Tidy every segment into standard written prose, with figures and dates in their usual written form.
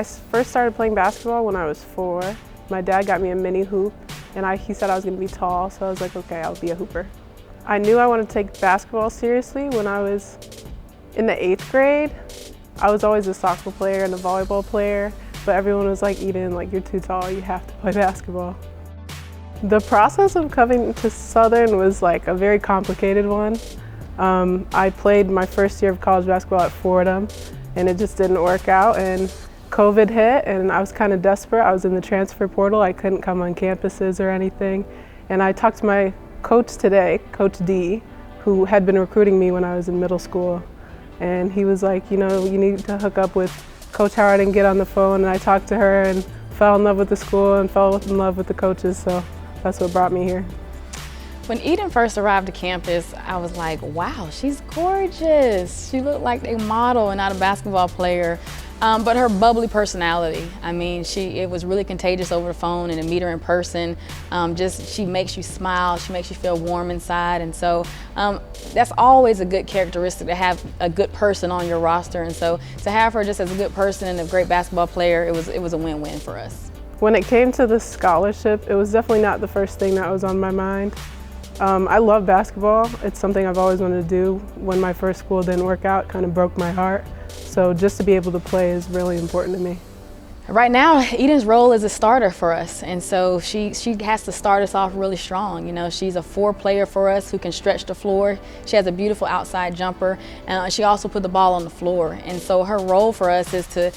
First started playing basketball when I was 4. My dad got me a mini hoop, and he said I was going to be tall, so I was like, okay, I'll be a hooper. I knew I wanted to take basketball seriously when I was in the 8th grade. I was always a soccer player and a volleyball player, but everyone was like, Eden, like, you're too tall, you have to play basketball. The process of coming to Southern was like a very complicated one. I played my first year of college basketball at Fordham, and it just didn't work out, and COVID hit, and I was kind of desperate. I was in the transfer portal. I couldn't come on campuses or anything, and I talked to my coach today, Coach D, who had been recruiting me when I was in middle school, and he was like, you know, you need to hook up with Coach Howard and get on the phone, and I talked to her and fell in love with the school and fell in love with the coaches, so that's what brought me here. When Eden first arrived to campus, I was like, wow, she's gorgeous. She looked like a model and not a basketball player. But her bubbly personality, I mean, it was really contagious over the phone, and to meet her in person, she makes you smile, she makes you feel warm inside, and so that's always a good characteristic, to have a good person on your roster, and so to have her just as a good person and a great basketball player, it was a win-win for us. When it came to the scholarship, it was definitely not the first thing that was on my mind. I love basketball. It's something I've always wanted to do. When my first school didn't work out, it kind of broke my heart. So just to be able to play is really important to me. Right now, Eden's role is a starter for us, and so she has to start us off really strong. You know, she's a 4-player for us who can stretch the floor. She has a beautiful outside jumper, and she also put the ball on the floor. And so her role for us is to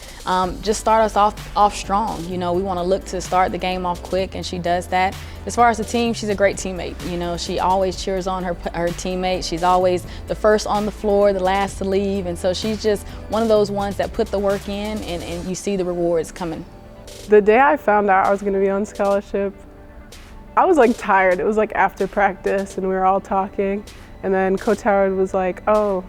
just start us off strong. You know, we want to look to start the game off quick, and she does that. As far as the team, she's a great teammate. You know, she always cheers on her teammates. She's always the first on the floor, the last to leave, and so she's just one of those ones that put the work in, and you see the rewards coming. The day I found out I was going to be on scholarship, I was like tired. It was like after practice, and we were all talking, and then Coach Howard was like, oh,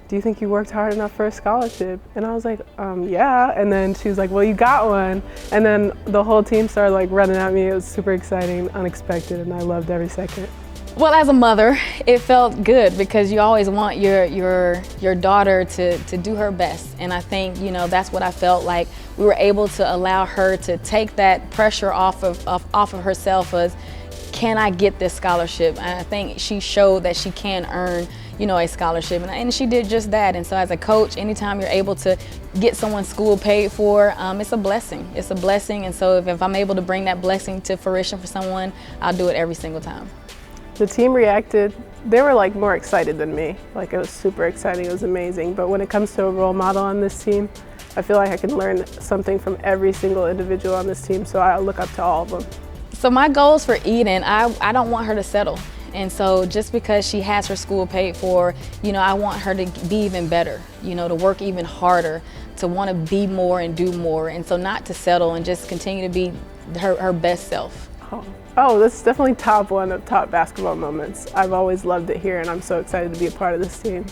do you think you worked hard enough for a scholarship? And I was like, yeah. And then she was like, well, you got one. And then the whole team started like running at me. It was super exciting, unexpected, and I loved every second. Well, as a mother, it felt good because you always want your daughter to do her best. And I think, you know, that's what I felt like. We were able to allow her to take that pressure off of herself as, can I get this scholarship? And I think she showed that she can earn, you know, a scholarship, and she did just that. And so as a coach, anytime you're able to get someone's school paid for, it's a blessing. It's a blessing, and so if I'm able to bring that blessing to fruition for someone, I'll do it every single time. The team reacted, they were like more excited than me. Like, it was super exciting, it was amazing. But when it comes to a role model on this team, I feel like I can learn something from every single individual on this team, so I look up to all of them. So my goals for Eden, I don't want her to settle. And so just because she has her school paid for, you know, I want her to be even better, you know, to work even harder, to want to be more and do more. And so not to settle and just continue to be her best self. Oh, this is definitely top one of top basketball moments. I've always loved it here, and I'm so excited to be a part of this team.